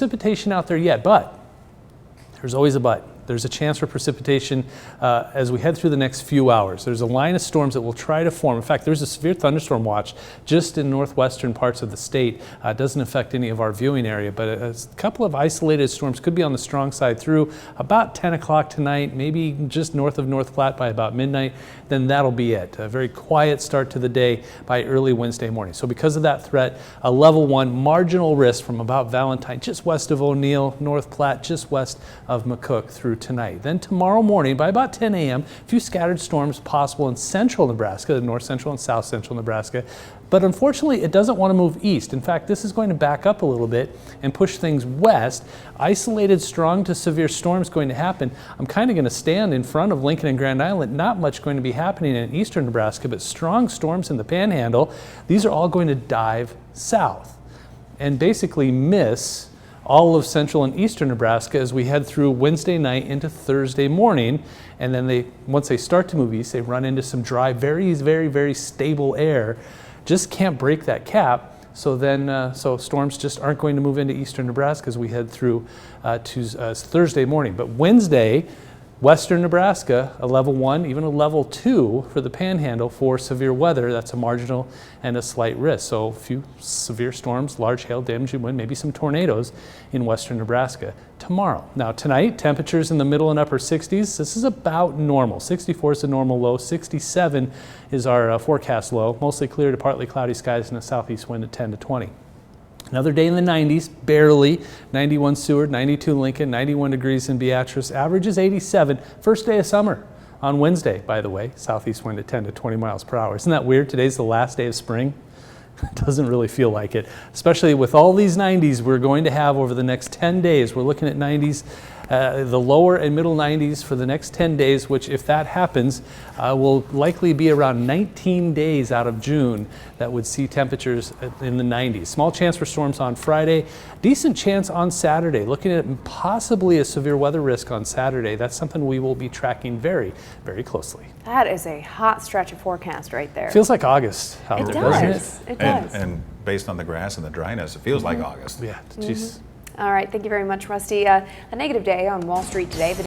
precipitation out there yet, but there's always a but. There's a chance for precipitation as we head through the next few hours. There's a line of storms that will try to form. In fact, there's a severe thunderstorm watch just in northwestern parts of the state. It doesn't affect any of our viewing area, but a couple of isolated storms could be on the strong side through about 10 o'clock tonight, maybe just north of North Platte by about midnight. Then that'll be it. A very quiet start to the day by early Wednesday morning. So because of that threat, a level 1 marginal risk from about Valentine, just west of O'Neill, North Platte, just west of McCook through tonight. Then tomorrow morning by about 10 a.m., a few scattered storms possible in central Nebraska, north central and south central Nebraska. But unfortunately, it doesn't want to move east. In fact, this is going to back up a little bit and push things west. Isolated strong to severe storms going to happen. I'm kind of going to stand in front of Lincoln and Grand Island. Not much going to be happening in eastern Nebraska, but strong storms in the Panhandle. These are all going to dive south and basically miss all of central and eastern Nebraska as we head through Wednesday night into Thursday morning. And then once they start to move east, they run into some dry, very, very, very stable air. Just can't break that cap. So then, so storms just aren't going to move into eastern Nebraska as we head through to Thursday morning. But Wednesday, western Nebraska, a level 1, even a level 2 for the Panhandle for severe weather. That's a marginal and a slight risk. So a few severe storms, large hail, damaging wind, maybe some tornadoes in western Nebraska tomorrow. Now tonight, temperatures in the middle and upper 60s. This is about normal. 64 is the normal low. 67 is our forecast low. Mostly clear to partly cloudy skies and a southeast wind at 10 to 20. Another day in the 90s, barely. 91 Seward, 92 Lincoln, 91 degrees in Beatrice. Average is 87. First day of summer on Wednesday, by the way. Southeast wind at 10 to 20 miles per hour. Isn't that weird? Today's the last day of spring. It doesn't really feel like it, especially with all these 90s we're going to have over the next 10 days. We're looking at 90s, the lower and middle 90s for the next 10 days, which if that happens, will likely be around 19 days out of June that would see temperatures in the 90s. Small chance for storms on Friday, decent chance on Saturday. Looking at possibly a severe weather risk on Saturday. That's something we will be tracking very, very closely. That is a hot stretch of forecast right there. Feels like August out there, doesn't it? It does. And based on the grass and the dryness, it feels like August. Yeah, geez. All right, thank you very much, Rusty. A negative day on Wall Street today.